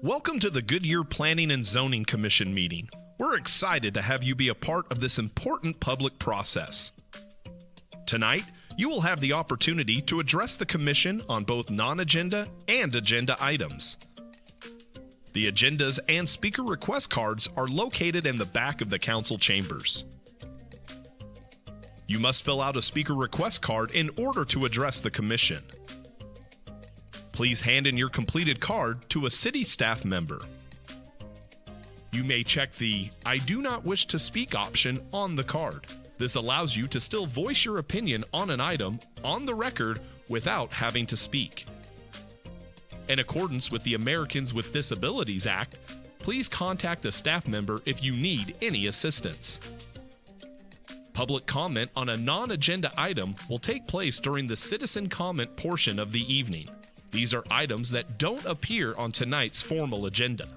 Welcome to the Goodyear Planning and Zoning Commission meeting. We're excited to have you be a part of this important public process. Tonight, you will have the opportunity to address the commission on both non-agenda and agenda items. The agendas and speaker request cards are located in the back of the council chambers. You must fill out a speaker request card in order to address the commission. Please hand in your completed card to a city staff member. You may check the "I do not wish to speak" option on the card. This allows you to still voice your opinion on an item on the record without having to speak. In accordance with the Americans with Disabilities Act, please contact a staff member if you need any assistance. Public comment on a non-agenda item will take place during the citizen comment portion of the evening. These are items that don't appear on tonight's formal agenda.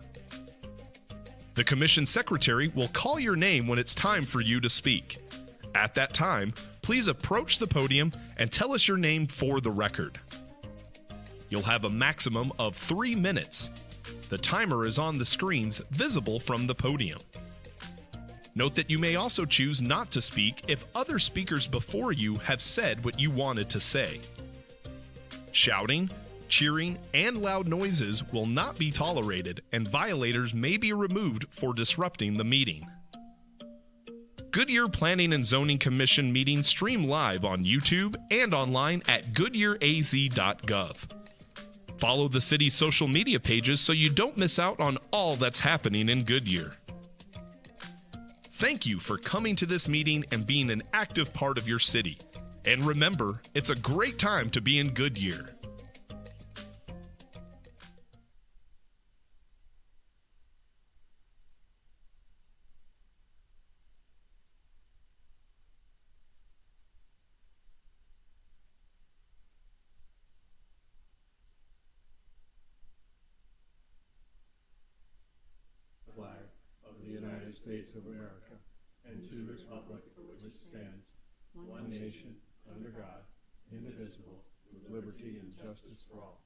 The commission secretary will call your name when it's time for you to speak. At that time, please approach the podium and tell us your name for the record. You'll have a maximum of 3 minutes. The timer is on the screens visible from the podium. Note that you may also choose not to speak if other speakers before you have said what you wanted to say. Shouting, cheering, and loud noises will not be tolerated, and violators may be removed for disrupting the meeting. Goodyear Planning and Zoning Commission meetings stream live on YouTube and online at goodyearaz.gov. Follow the city's social media pages so you don't miss out on all that's happening in Goodyear. Thank you for coming to this meeting and being an active part of your city. And remember, it's a great time to be in Goodyear. States of America, and to the republic for which it stands, one nation, under God, indivisible, with liberty and justice for all.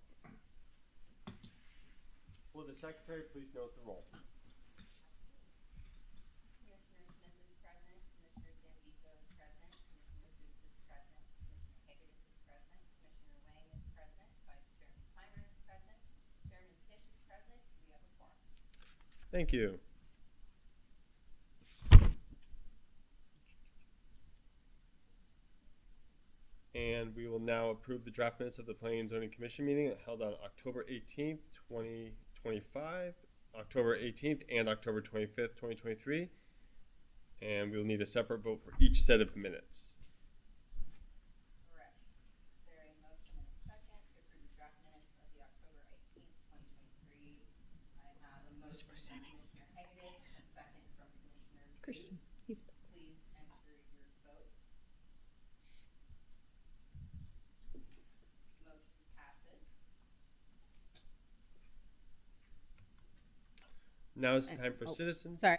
Will the secretary please note the roll? Commissioner Smith is present, Commissioner Zambito is present, Commissioner Booth is present, Commissioner Higgins is present, Commissioner Wang is present, Vice Chairman Clymer is present, Chairman Kish is present. We have a quorum. Thank you. And we will now approve the draft minutes of the Planning and Zoning Commission meeting held on October 18th, 2025, October 18th and October 25th, 2023. And we will need a separate vote for each set of minutes. Correct. Is there a motion and a second to approve the draft minutes of the October 18th, 2023? I have a motion from Commissioner Higgins, a second from Commissioner Christian. He's Please enter your vote. Motion passes. Now is the time for citizens. sorry.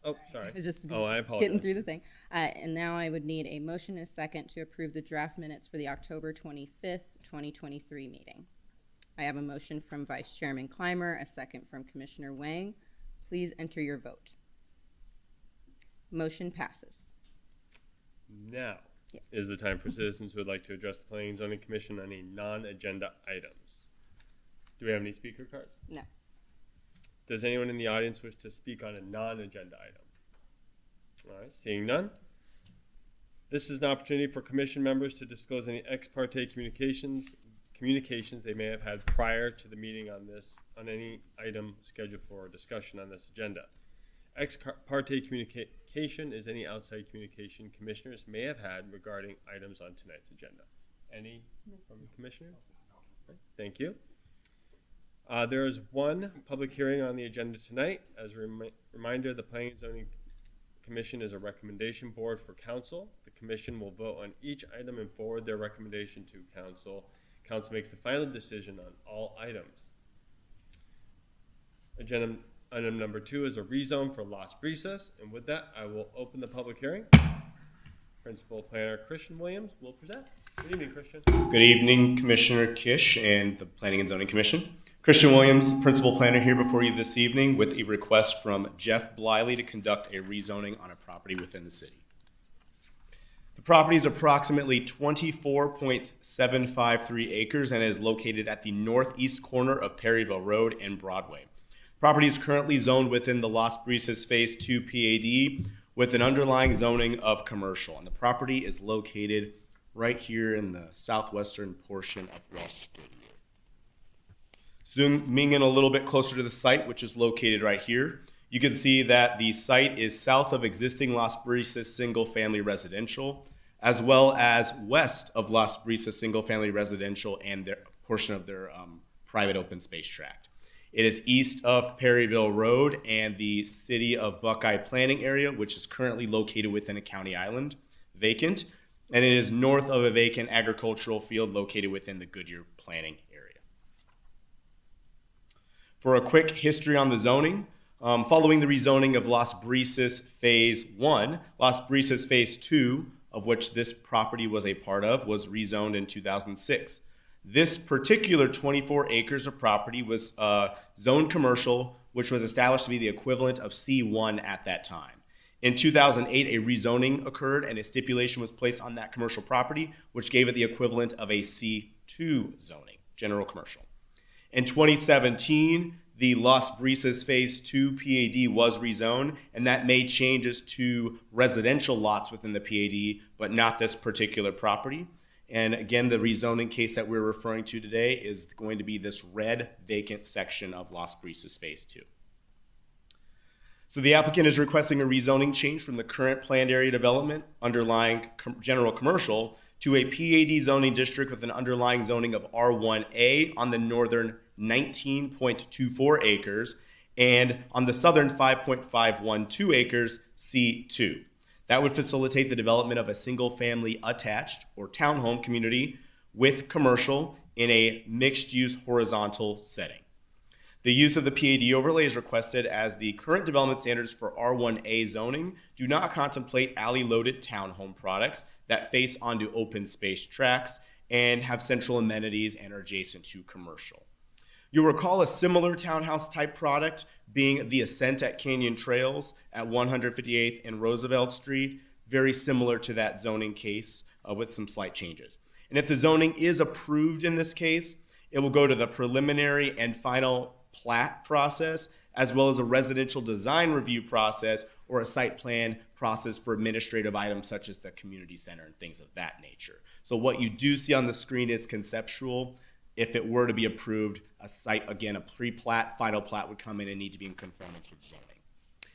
Oh, sorry. I was just I apologize. getting through the thing. And now I would need a motion and a second to approve the draft minutes for the October 25th, 2023 meeting. I have a motion from Vice Chairman Clymer, a second from Commissioner Wang. Please enter your vote. Motion passes. Now Yes. is the time for citizens who would like to address the Planning and Zoning Commission on any non-agenda items. Do we have any speaker cards? No. Does anyone in the audience wish to speak on a non-agenda item? All right, seeing none. This is an opportunity for commission members to disclose any ex parte communications they may have had prior to the meeting on any item scheduled for discussion on this agenda. Ex parte communication is any outside communication commissioners may have had regarding items on tonight's agenda. Any from the commissioner? Okay, thank you. There is one public hearing on the agenda tonight. As a reminder, the Planning and Zoning commission is a recommendation board for council. The commission will vote on each item and forward their recommendation to council. Council makes the final decision on all items. Agenda item number 2 is a rezone for Las Brisas, and with that, I will open the public hearing. Principal Planner Christian Williams will present. Good evening, Christian. Good evening, Commissioner Kish and the Planning and Zoning Commission. Christian Williams, Principal Planner, here before you this evening with a request from Jeff Bliley to conduct a rezoning on a property within the city. The property is approximately 24.753 acres and is located at the northeast corner of Perryville Road and Broadway. Property is currently zoned within the Las Brisas Phase 2 PAD with an underlying zoning of commercial, and the property is located right here in the southwestern portion of West Goodyear. Zooming in a little bit closer to the site, which is located right here, you can see that the site is south of existing Las Brisas single-family residential, as well as west of Las Brisas single-family residential and their portion of their private open space tract. It is east of Perryville Road and the City of Buckeye planning area, which is currently located within a county island, vacant, and it is north of a vacant agricultural field located within the Goodyear planning area. For a quick history on the zoning, following the rezoning of Las Brisas Phase 1, Las Brisas Phase 2, of which this property was a part of, was rezoned in 2006. This particular 24 acres of property was zoned commercial, which was established to be the equivalent of C1 at that time. In 2008, a rezoning occurred and a stipulation was placed on that commercial property, which gave it the equivalent of a C2 zoning, general commercial. In 2017, the Las Brisas Phase 2 PAD was rezoned, and that made changes to residential lots within the PAD, but not this particular property. And again, the rezoning case that we're referring to today is going to be this red vacant section of Las Brisas Phase 2. So the applicant is requesting a rezoning change from the current planned area development underlying general commercial to a PAD zoning district with an underlying zoning of R1A on the northern 19.24 acres and on the southern 5.512 acres C2. That would facilitate the development of a single-family attached or townhome community with commercial in a mixed-use horizontal setting. The use of the PAD overlay is requested as the current development standards for R1A zoning do not contemplate alley-loaded townhome products that face onto open space tracts and have central amenities and are adjacent to commercial. You'll recall a similar townhouse type product being the Ascent at Canyon Trails at 158th and Roosevelt Street, very similar to that zoning case with some slight changes. And if the zoning is approved in this case, it will go to the preliminary and final plat process, as well as a residential design review process or a site plan process for administrative items such as the community center and things of that nature. So what you do see on the screen is conceptual. If it were to be approved, a site, again, a pre-plat, final plat would come in and need to be in conformance with zoning.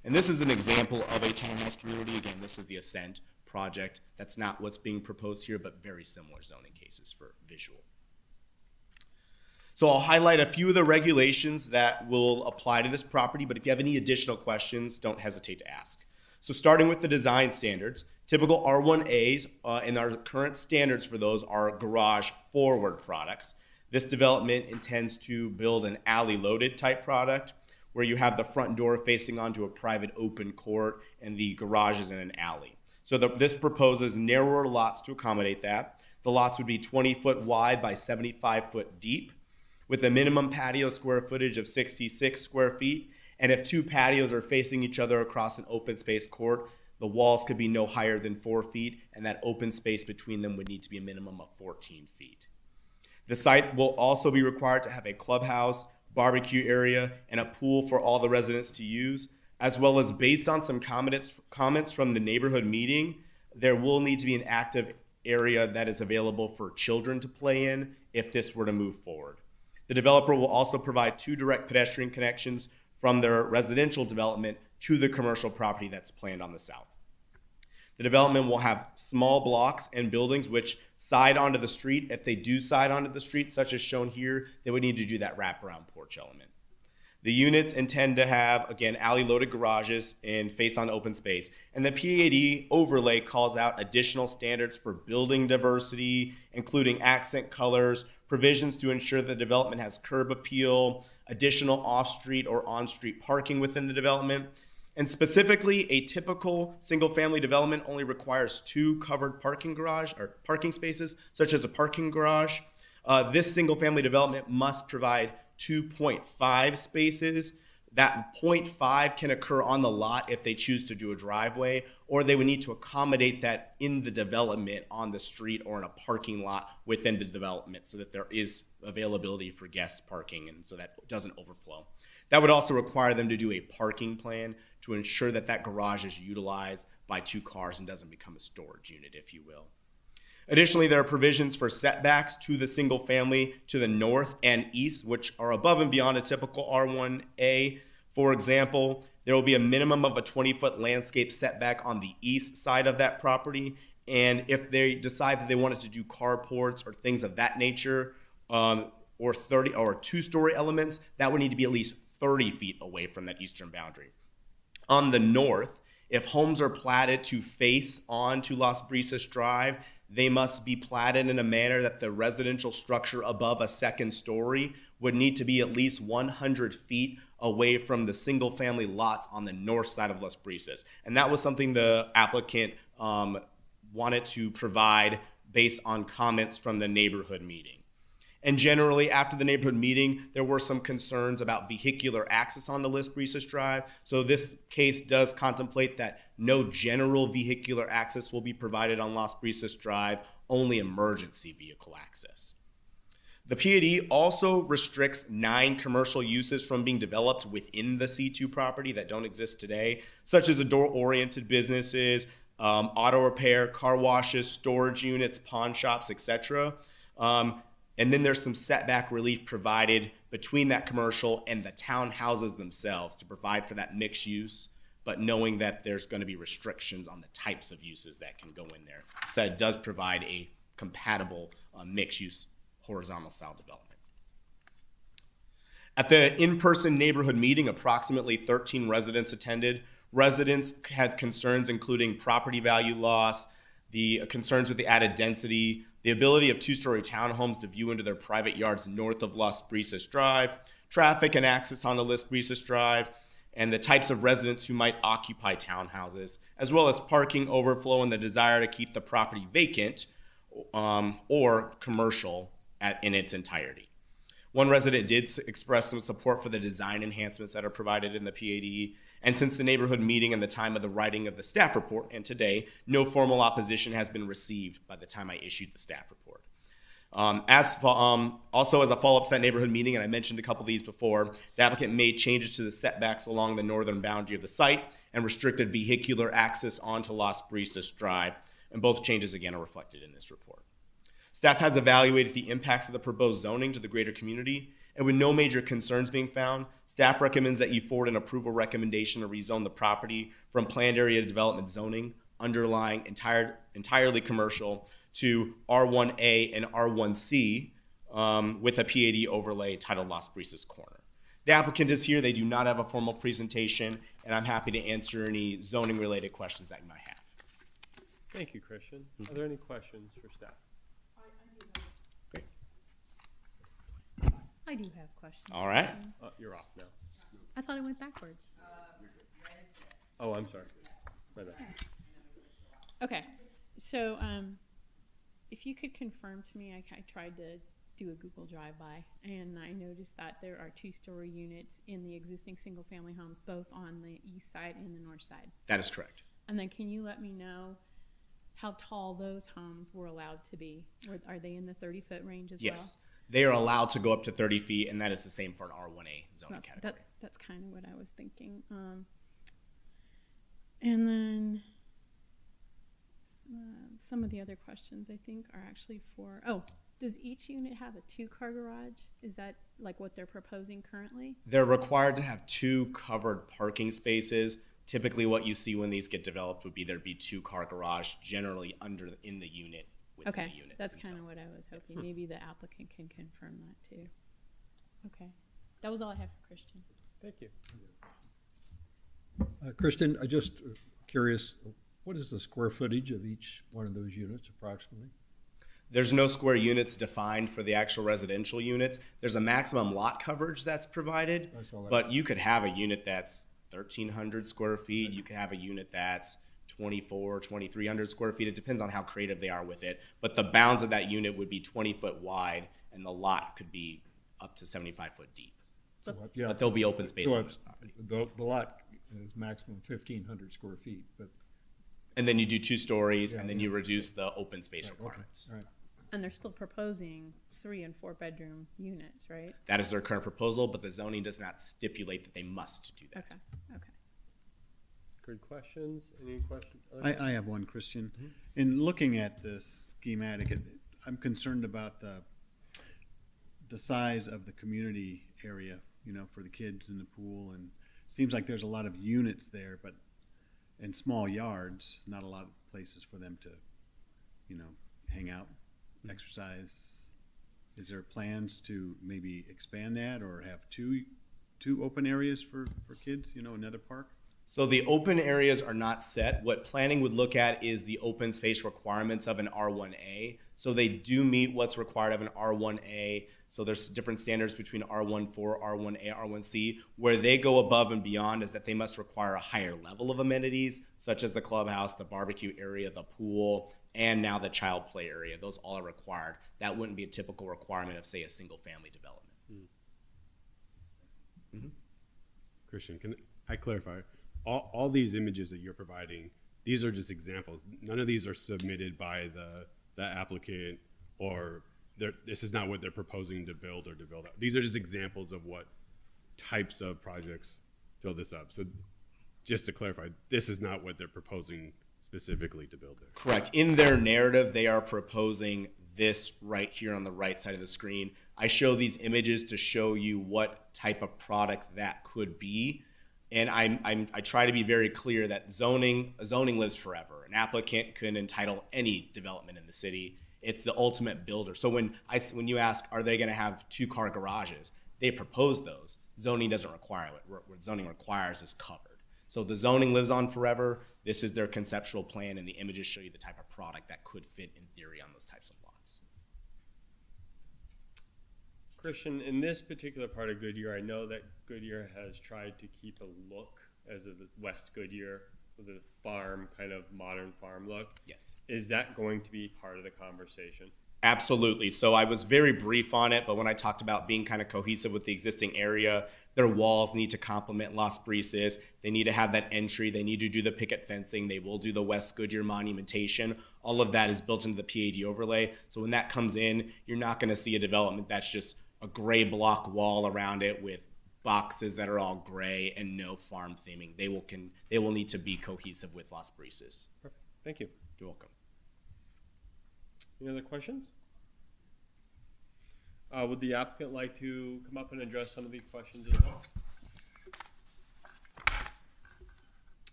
And this is an example of a townhouse community. Again, this is the Ascent project. That's not what's being proposed here, but very similar zoning cases for visual. So I'll highlight a few of the regulations that will apply to this property, but if you have any additional questions, don't hesitate to ask. So starting with the design standards, typical R1As and our current standards for those are garage forward products. This development intends to build an alley-loaded type product where you have the front door facing onto a private open court and the garage is in an alley. So this proposes narrower lots to accommodate that. The lots would be 20 foot wide by 75 foot deep with a minimum patio square footage of 66 square feet. And if two patios are facing each other across an open space court, the walls could be no higher than 4 feet, and that open space between them would need to be a minimum of 14 feet. The site will also be required to have a clubhouse, barbecue area, and a pool for all the residents to use, as well as based on some comments from the neighborhood meeting, there will need to be an active area that is available for children to play in if this were to move forward. The developer will also provide 2 direct pedestrian connections from their residential development to the commercial property that's planned on the south. The development will have small blocks and buildings which side onto the street. If they do side onto the street, such as shown here, they would need to do that wraparound porch element. The units intend to have, again, alley-loaded garages and face on open space. And the PAD overlay calls out additional standards for building diversity, including accent colors, provisions to ensure the development has curb appeal, additional off-street or on-street parking within the development. And specifically, a typical single-family development only requires 2 covered parking spaces, such as a parking garage. This single-family development must provide 2.5 spaces. That 0.5 can occur on the lot if they choose to do a driveway, or they would need to accommodate that in the development on the street or in a parking lot within the development so that there is availability for guest parking and so that doesn't overflow. That would also require them to do a parking plan to ensure that that garage is utilized by 2 cars and doesn't become a storage unit, if you will. Additionally, there are provisions for setbacks to the single family to the north and east, which are above and beyond a typical R1A. For example, there will be a minimum of a 20-foot landscape setback on the east side of that property. And if they decide that they wanted to do carports or things of that nature, or 2-story elements, that would need to be at least 30 feet away from that eastern boundary. On the north, if homes are platted to face onto Las Brisas Drive, they must be platted in a manner that the residential structure above a 2nd story would need to be at least 100 feet away from the single family lots on the north side of Las Brisas. And that was something the applicant wanted to provide based on comments from the neighborhood meeting. And generally, after the neighborhood meeting, there were some concerns about vehicular access on the Las Brisas Drive. So this case does contemplate that no general vehicular access will be provided on Las Brisas Drive, only emergency vehicle access. The PAD also restricts 9 commercial uses from being developed within the C2 property that don't exist today, such as door-oriented businesses, auto repair, car washes, storage units, pawn shops, etc. And then there's some setback relief provided between that commercial and the townhouses themselves to provide for that mixed use, but knowing that there's going to be restrictions on the types of uses that can go in there. So it does provide a compatible mixed use horizontal style development. At the in-person neighborhood meeting, approximately 13 residents attended. Residents had concerns including property value loss, the concerns with the added density, the ability of 2-story townhomes to view into their private yards north of Las Brisas Drive, traffic and access on the Las Brisas Drive, and the types of residents who might occupy townhouses, as well as parking overflow and the desire to keep the property vacant or commercial in its entirety. One resident did express some support for the design enhancements that are provided in the PAD. And since the neighborhood meeting and the time of the writing of the staff report, and today, no formal opposition has been received by the time I issued the staff report. Also, as a follow-up to that neighborhood meeting, and I mentioned a couple of these before, the applicant made changes to the setbacks along the northern boundary of the site and restricted vehicular access onto Las Brisas Drive, and both changes, again, are reflected in this report. Staff has evaluated the impacts of the proposed zoning to the greater community, and with no major concerns being found, staff recommends that you forward an approval recommendation to rezone the property from planned area development zoning, underlying entirely commercial, to R1A and R1C with a PAD overlay titled Las Brisas Corner. The applicant is here. They do not have a formal presentation, and I'm happy to answer any zoning-related questions that you might have. Thank you, Christian. Are there any questions for staff? I do have questions. All right. You're off now. I thought it went backwards. Oh, I'm sorry. My bad. Okay, so if you could confirm to me, I tried to do a Google drive-by, and I noticed that there are 2-story units in the existing single-family homes, both on the east side and the north side. That is correct. And then can you let me know how tall those homes were allowed to be? Are they in the 30-foot range as well? Yes. They are allowed to go up to 30 feet, and that is the same for an R1A zoning category. That's kind of what I was thinking. And then some of the other questions I think are actually for, does each unit have a 2-car garage? Is that like what they're proposing currently? They're required to have 2 covered parking spaces. Typically what you see when these get developed would be there'd be 2-car garage generally in the unit. Okay, that's kind of what I was hoping. Maybe the applicant can confirm that too. Okay, that was all I had for Christian. Thank you. Kristen, I just curious, what is the square footage of each one of those units approximately? There's no square units defined for the actual residential units. There's a maximum lot coverage that's provided, That's all that but you could have a unit that's 1,300 square feet. You could have a unit that's 2,300 square feet. It depends on how creative they are with it. But the bounds of that unit would be 20 foot wide, and the lot could be up to 75 foot deep. So, yeah, But there'll be open space so on it's- this property. the lot is maximum 1,500 square feet, but. And then you do 2 stories, Yeah, and then yeah. you reduce the open space Okay, requirements. Mm-hmm. all right. And they're still proposing 3 and 4 bedroom units, right? That is their current proposal, but the zoning does not stipulate that they must do that. Okay, okay. Good questions. Any questions? I have one, Christian. In looking at this schematic, I'm concerned about the size of the community area, you know, for the kids in the pool, and it seems like there's a lot of units there, but in small yards, not a lot of places for them to, you know, hang out, exercise. Is there plans to maybe expand that or have two open areas for kids, you know, another park? So the open areas are not set. What planning would look at is the open space requirements of an R1A. So they do meet what's required of an R1A. So there's different standards between R14, R1A, R1C. Where they go above and beyond is that they must require a higher level of amenities, such as the clubhouse, the barbecue area, the pool, and now the child play area. Those all are required. That wouldn't be a typical requirement of, say, a single family development. Christian, can I clarify? All these images that you're providing, these are just examples. None of these are submitted by the applicant, or this is not what they're proposing to build or to build up. These are just examples of what types of projects fill this up. So just to clarify, this is not what they're proposing specifically to build there. Correct. In their narrative, they are proposing this right here on the right side of the screen. I show these images to show you what type of product that could be. And I try to be very clear that zoning lives forever. An applicant can entitle any development in the city. It's the ultimate builder. So when you ask, are they going to have 2-car garages? They propose those. Zoning doesn't require it. What zoning requires is covered. So the zoning lives on forever. This is their conceptual plan, and the images show you the type of product that could fit in theory on those types of lots. Christian, in this particular part of Goodyear, I know that Goodyear has tried to keep a look as of the West Goodyear with a farm, kind of modern farm look. Yes. Is that going to be part of the conversation? Absolutely. So I was very brief on it, but when I talked about being kind of cohesive with the existing area, their walls need to complement Las Brisas. They need to have that entry. They need to do the picket fencing. They will do the West Goodyear monumentation. All of that is built into the PAD overlay. So when that comes in, you're not going to see a development that's just a gray block wall around it with boxes that are all gray and no farm theming. They will need to be cohesive with Las Brisas. Perfect. Thank you. You're welcome. Any other questions? Would the applicant like to come up and address some of these questions as well?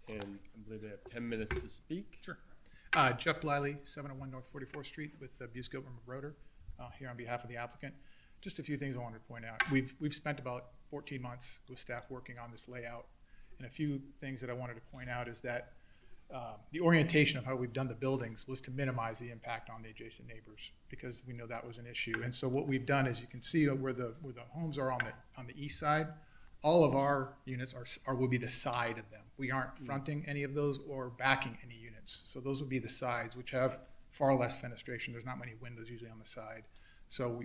And I believe they have 10 minutes to speak. Sure. Jeff Bliley, 701 North 44th Street with Busko and Rotor, here on behalf of the applicant. Just a few things I wanted to point out. We've spent about 14 months with staff working on this layout, and a few things that I wanted to point out is that the orientation of how we've done the buildings was to minimize the impact on the adjacent neighbors, because we know that was an issue. And so what we've done is, you can see where the homes are on the east side, all of our units will be the side of them. We aren't fronting any of those or backing any units. So those will be the sides, which have far less fenestration. There's not many windows usually on the side. So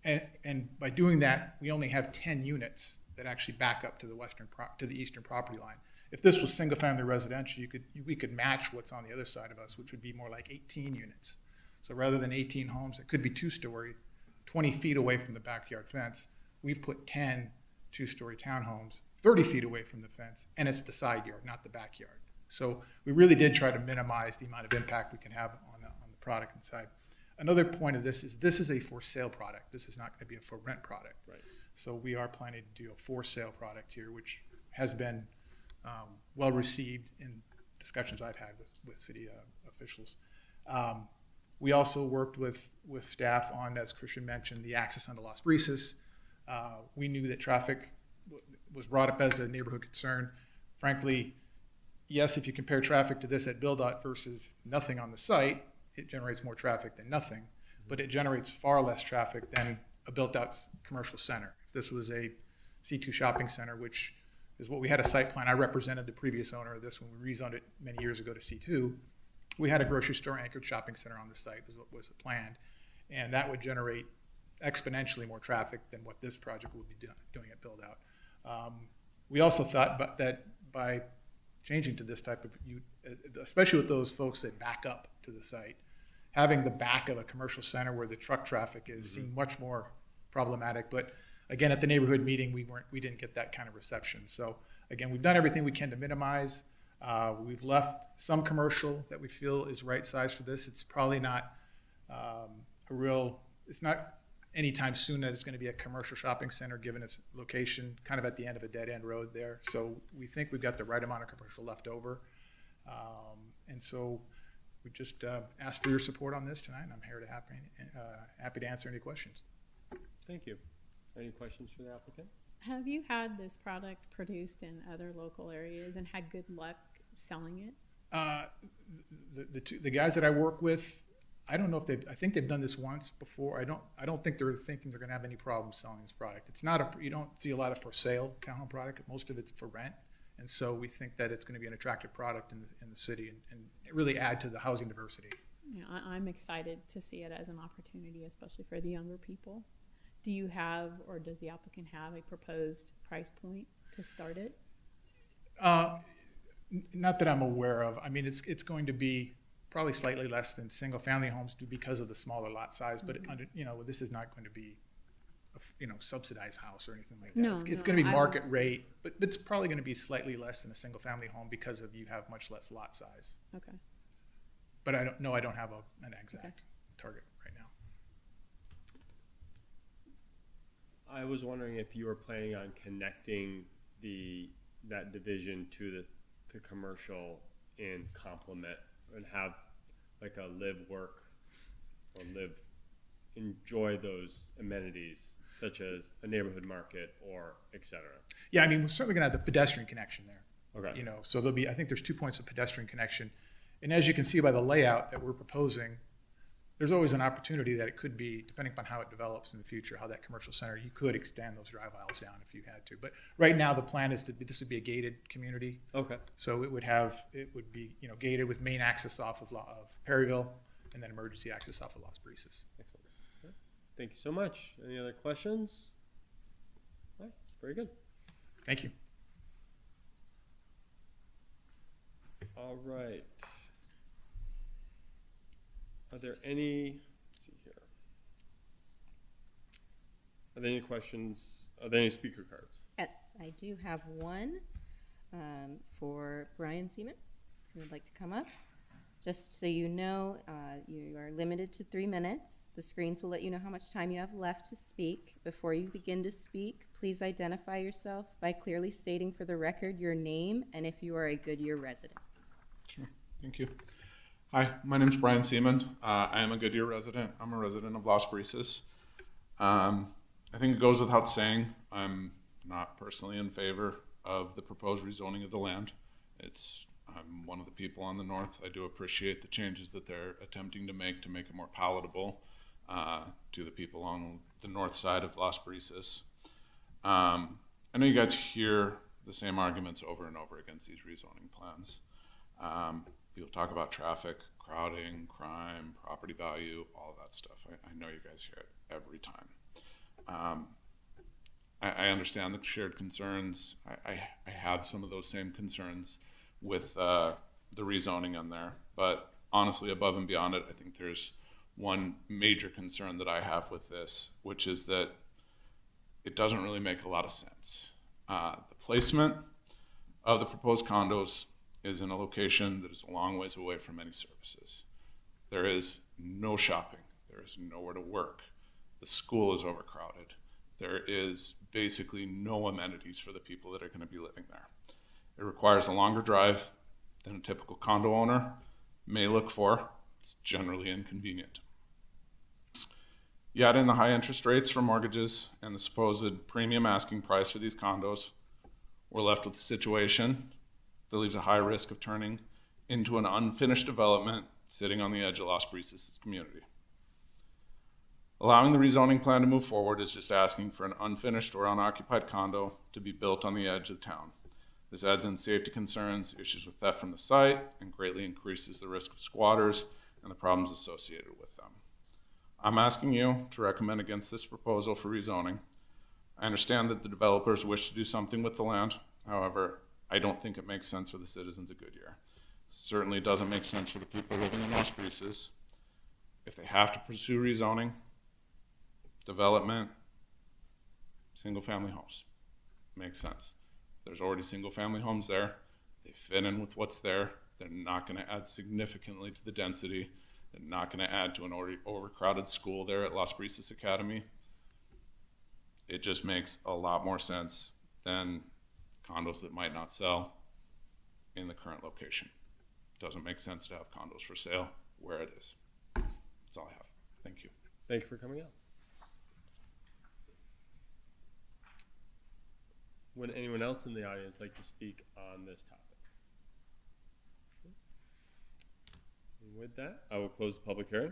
and by doing that, we only have 10 units that actually back up to the eastern property line. If this was single-family residential, we could match what's on the other side of us, which would be more like 18 units. So rather than 18 homes, it could be 2-story, 20 feet away from the backyard fence. We've put 10 2-story townhomes 30 feet away from the fence, and it's the side yard, not the backyard. So we really did try to minimize the amount of impact we can have on the product inside. Another point of this is a for sale product. This is not going to be a for rent product. Right. So we are planning to do a for sale product here, which has been well received in discussions I've had with city officials. We also worked with staff on, as Christian mentioned, the access onto Las Brisas. We knew that traffic was brought up as a neighborhood concern. Frankly, yes, if you compare traffic to this at BuildOut versus nothing on the site, it generates more traffic than nothing, but it generates far less traffic than a built-out commercial center. If this was a C2 shopping center, which is what we had a site plan, I represented the previous owner of this when we rezoned it many years ago to C2. We had a grocery store anchored shopping center on the site, was what was planned, and that would generate exponentially more traffic than what this project would be doing at BuildOut. We also thought that by changing to this type of, especially with those folks that back up to the site, having the back of a commercial center where the truck traffic is seemed much more problematic. But again, at the neighborhood meeting, we didn't get that kind of reception. So again, we've done everything we can to minimize. We've left some commercial that we feel is right size for this. It's probably not it's not anytime soon that it's going to be a commercial shopping center given its location kind of at the end of a dead end road there. So we think we've got the right amount of commercial left over. And so we just ask for your support on this tonight, and I'm here to happy to answer any questions. Thank you. Any questions for the applicant? Have you had this product produced in other local areas and had good luck selling it? The guys that I work with, I don't know if I think they've done this once before. I don't think they're thinking they're going to have any problems selling this product. It's not you don't see a lot of for sale townhome product. Most of it's for rent. And so we think that it's going to be an attractive product in the city and really add to the housing diversity. Yeah, I'm excited to see it as an opportunity, especially for the younger people. Do you have, or does the applicant have, a proposed price point to start it? Not that I'm aware of. I mean, it's going to be probably slightly less than single family homes do because of the smaller lot size, but this is not going to be a subsidized house or anything like that. No, it's no, going to be I market was rate, just- but it's probably going to be slightly less than a single family home because you have much less lot size. Okay. But I don't have an exact target right now. I was wondering if you were planning on connecting that division to the commercial in complement and have like a live, work, or enjoy those amenities such as a neighborhood market or et cetera. Yeah, I mean, we're certainly going to have the pedestrian connection there. Okay. So I think there's 2 points of pedestrian connection. And as you can see by the layout that we're proposing, there's always an opportunity that it could be, depending upon how it develops in the future, how that commercial center, you could extend those drive aisles down if you had to. But right now, the plan is this would be a gated community. Okay. So it would be, gated with main access off of Perryville and then emergency access off of Las Brisas. Excellent. Okay. Thank you so much. Any other questions? All right. Very good. Thank you. All right. Are there any, let's see here. Are there any questions? Are there any speaker cards? Yes, I do have one for Brian Seaman, who would like to come up. Just so you know, you are limited to 3 minutes. The screens will let you know how much time you have left to speak. Before you begin to speak, please identify yourself by clearly stating for the record your name and if you are a Goodyear resident. Sure. Thank you. Hi, my name is Brian Seaman. I am a Goodyear resident. I'm a resident of Las Brisas. I think it goes without saying, I'm not personally in favor of the proposed rezoning of the land. I'm one of the people on the north. I do appreciate the changes that they're attempting to make it more palatable to the people on the north side of Las Brisas. I know you guys hear the same arguments over and over against these rezoning plans. People talk about traffic, crowding, crime, property value, all of that stuff. I know you guys hear it every time. I understand the shared concerns. I have some of those same concerns with the rezoning in there. But honestly, above and beyond it, I think there's one major concern that I have with this, which is that it doesn't really make a lot of sense. The placement of the proposed condos is in a location that is a long ways away from any services. There is no shopping. There is nowhere to work. The school is overcrowded. There is basically no amenities for the people that are going to be living there. It requires a longer drive than a typical condo owner may look for. It's generally inconvenient. You add in the high interest rates for mortgages and the supposed premium asking price for these condos, we're left with a situation that leaves a high risk of turning into an unfinished development sitting on the edge of Las Brisas' community. Allowing the rezoning plan to move forward is just asking for an unfinished or unoccupied condo to be built on the edge of town. This adds in safety concerns, issues with theft from the site, and greatly increases the risk of squatters and the problems associated with them. I'm asking you to recommend against this proposal for rezoning. I understand that the developers wish to do something with the land. However, I don't think it makes sense for the citizens of Goodyear. It certainly doesn't make sense for the people living in Las Brisas. If they have to pursue rezoning, development, single-family homes, makes sense. There's already single-family homes there. They fit in with what's there. They're not going to add significantly to the density. They're not going to add to an already overcrowded school there at Las Brisas Academy. It just makes a lot more sense than condos that might not sell in the current location. Doesn't make sense to have condos for sale where it is. That's all I have. Thank you. Thank you for coming out. Would anyone else in the audience like to speak on this topic? And with that, I will close the public hearing.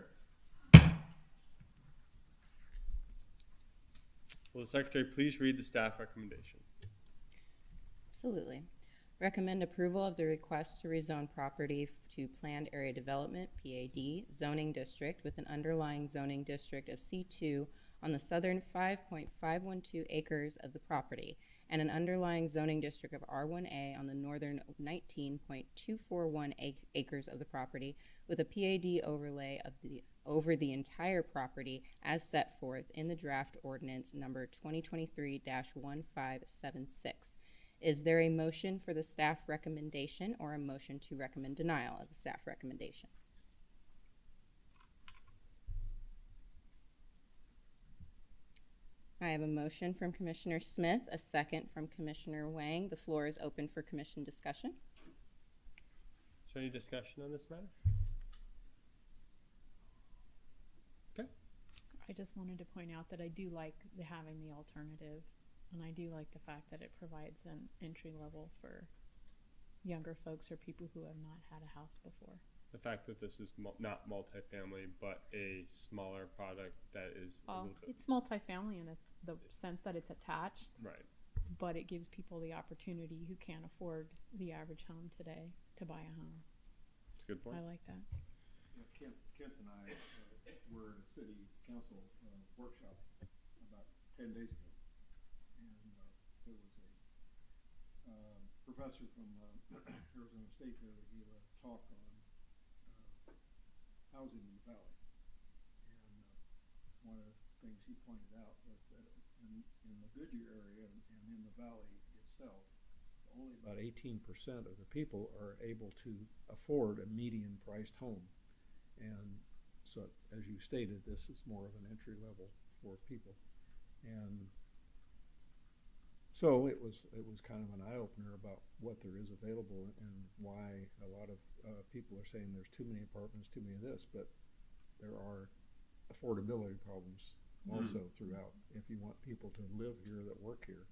Will the secretary please read the staff recommendation? Absolutely. Recommend approval of the request to rezone property to Planned Area Development, PAD, zoning district with an underlying zoning district of C2 on the southern 5.512 acres of the property and an underlying zoning district of R1A on the northern 19.241 acres of the property with a PAD overlay of over the entire property as set forth in the draft ordinance number 2023-1576. Is there a motion for the staff recommendation or a motion to recommend denial of the staff recommendation? I have a motion from Commissioner Smith, a second from Commissioner Wang. The floor is open for commission discussion. Is there any discussion on this matter? Okay. I just wanted to point out that I do like having the alternative, and I do like the fact that it provides an entry level for younger folks or people who have not had a house before. The fact that this is not multifamily, but a smaller product that is a little bit, It's multifamily in the sense that it's attached, right. but it gives people the opportunity who can't afford the average home today to buy a home. It's a good point. I like that. Kent and I were at a city council workshop about 10 days ago, and there was a professor from Arizona State there that gave a talk on housing in the valley, and one of the things he pointed out was that in the Goodyear area and in the valley itself, only about 18% of the people are able to afford a median priced home. And so, as you stated, this is more of an entry level for people. And so it was kind of an eye opener about what there is available and why a lot of people are saying there's too many apartments, too many of this, but there are affordability problems also throughout if you want people to live here that work here.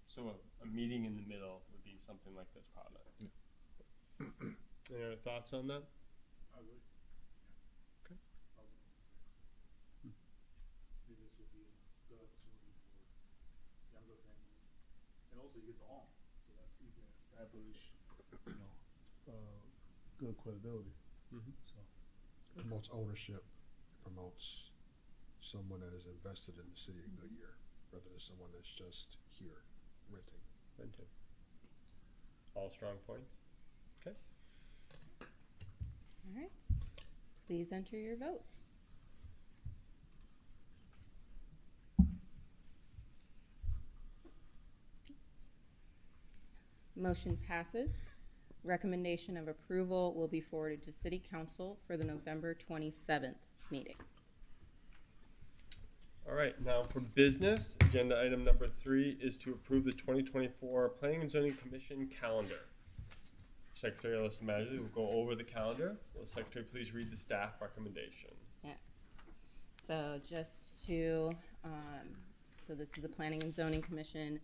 So a meeting in the middle would be something like this product. Any other thoughts on that? I would. Okay. Maybe this would be a good opportunity for younger families, and also you get to own, so that's you can establish, good credibility. So It promotes ownership. It promotes someone that is invested in the city of Goodyear, rather than someone that's just here renting. All strong points. Okay. All right. Please enter your vote. Motion passes. Recommendation of approval will be forwarded to City Council for the November 27th meeting. All right, now for business, agenda item number 3 is to approve the 2024 Planning and Zoning Commission calendar. Secretary Alyssa Madgley will go over the calendar. Will the secretary please read the staff recommendation? Yes. So just to So this is the Planning and Zoning Commission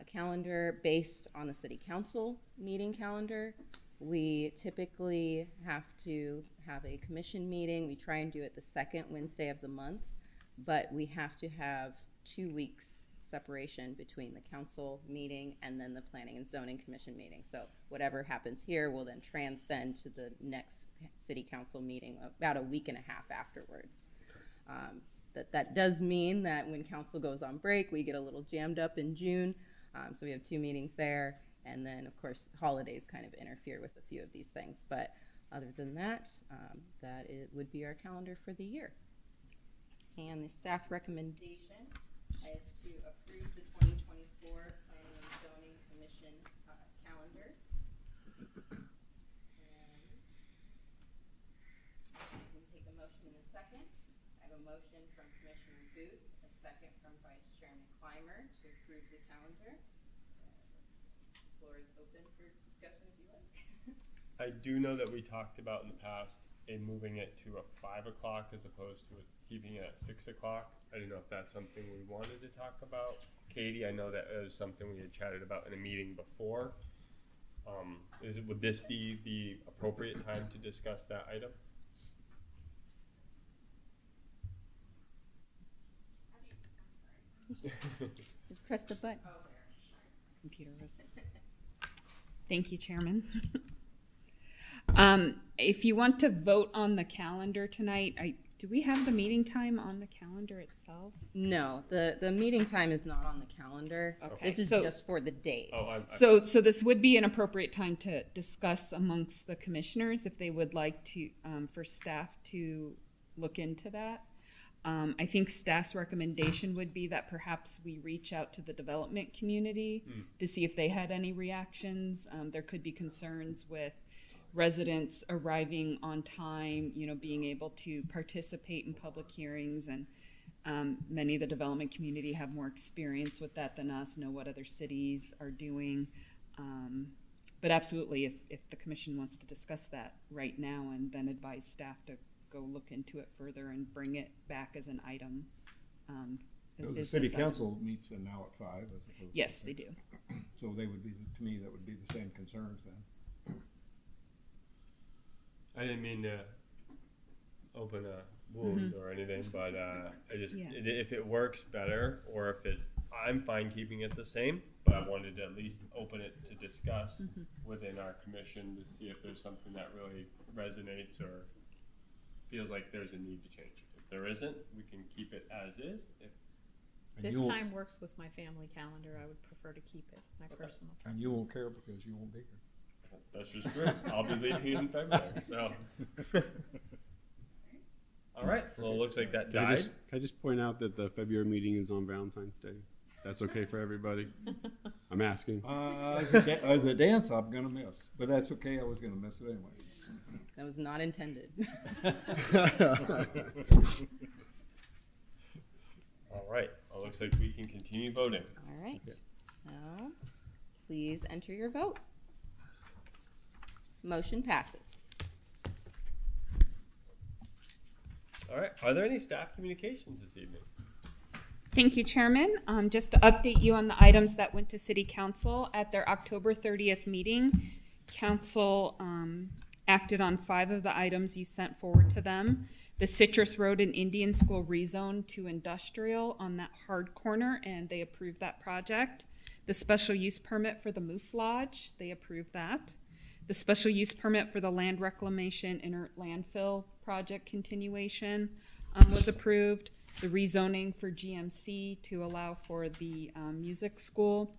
calendar based on the City Council meeting calendar. We typically have to have a commission meeting. We try and do it the second Wednesday of the month, but we have to have 2 weeks separation between the council meeting and then the Planning and Zoning Commission meeting. So whatever happens here will then transcend to the next City Council meeting about a week and a half afterwards. That does mean that when council goes on break, we get a little jammed up in June. So we have 2 meetings there. And then, of course, holidays kind of interfere with a few of these things. But other than that, that it would be our calendar for the year. And the staff recommendation is to approve the 2024 Planning and Zoning Commission calendar. And I can take a motion in a second. I have a motion from Commissioner Booth, a second from Vice Chairman Clymer to approve the calendar. Floor is open for discussion if you like. I do know that we talked about in the past in moving it to a 5 o'clock as opposed to keeping it at 6 o'clock. I don't know if that's something we wanted to talk about. Katie, I know that it was something we had chatted about in a meeting before. Would this be the appropriate time to discuss that item? Just press the button. Computer was. Thank you, Chairman. If you want to vote on the calendar tonight, do we have the meeting time on the calendar itself? No, the meeting time is not on the calendar. Okay. This is just for the days. So this would be an appropriate time to discuss amongst the commissioners if they would like to, for staff to look into that. I think staff's recommendation would be that perhaps we reach out to the development community to see if they had any reactions. There could be concerns with residents arriving on time, being able to participate in public hearings, and many of the development community have more experience with that than us, know what other cities are doing. But absolutely, if the commission wants to discuss that right now and then advise staff to go look into it further and bring it back as an item. The city council meets now at 5 as opposed to Yes, 6. they do. So they would be, to me, that would be the same concerns then. I didn't mean to open a wound or anything, but I just, if it works better, or if I'm fine keeping it the same, but I wanted to at least open it to discuss within our commission to see if there's something that really resonates or feels like there's a need to change it. If there isn't, we can keep it as is. This time works with my family calendar. I would prefer to keep it, my personal. And you won't care because you won't be here. That's just true. I'll be leaving in February, so. All right, well, it looks like that died. Can I just point out that the February meeting is on Valentine's Day? That's okay for everybody? I'm asking. As a dance, I'm gonna miss, but that's okay. I was gonna miss it anyway. That was not intended. All right, well, it looks like we can continue voting. All right, so please enter your vote. Motion passes. All right, are there any staff communications this evening? Thank you, Chairman. Just to update you on the items that went to City Council at their October 30th meeting, Council acted on 5 of the items you sent forward to them. The Citrus Road and Indian School rezone to industrial on that hard corner, and they approved that project. The special use permit for the Moose Lodge, they approved that. The special use permit for the land reclamation inert landfill project continuation was approved. The rezoning for GMC to allow for the music school,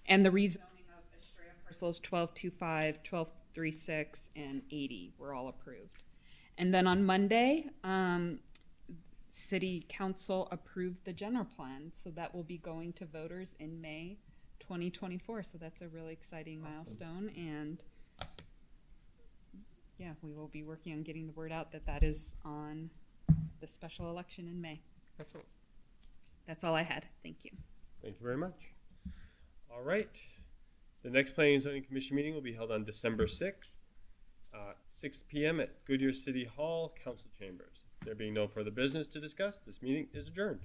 and the rezoning of Estrella parcels 1225, 1236, and 80 were all approved. And then on Monday, City Council approved the general plan, so that will be going to voters in May 2024. So that's a really exciting milestone, and yeah, we will be working on getting the word out that that is on the special election in May. Excellent. That's all I had. Thank you. Thank you very much. All right. The next Planning and Zoning Commission meeting will be held on December 6th, 6 p.m. at Goodyear City Hall, Council Chambers. There being no further business to discuss, this meeting is adjourned.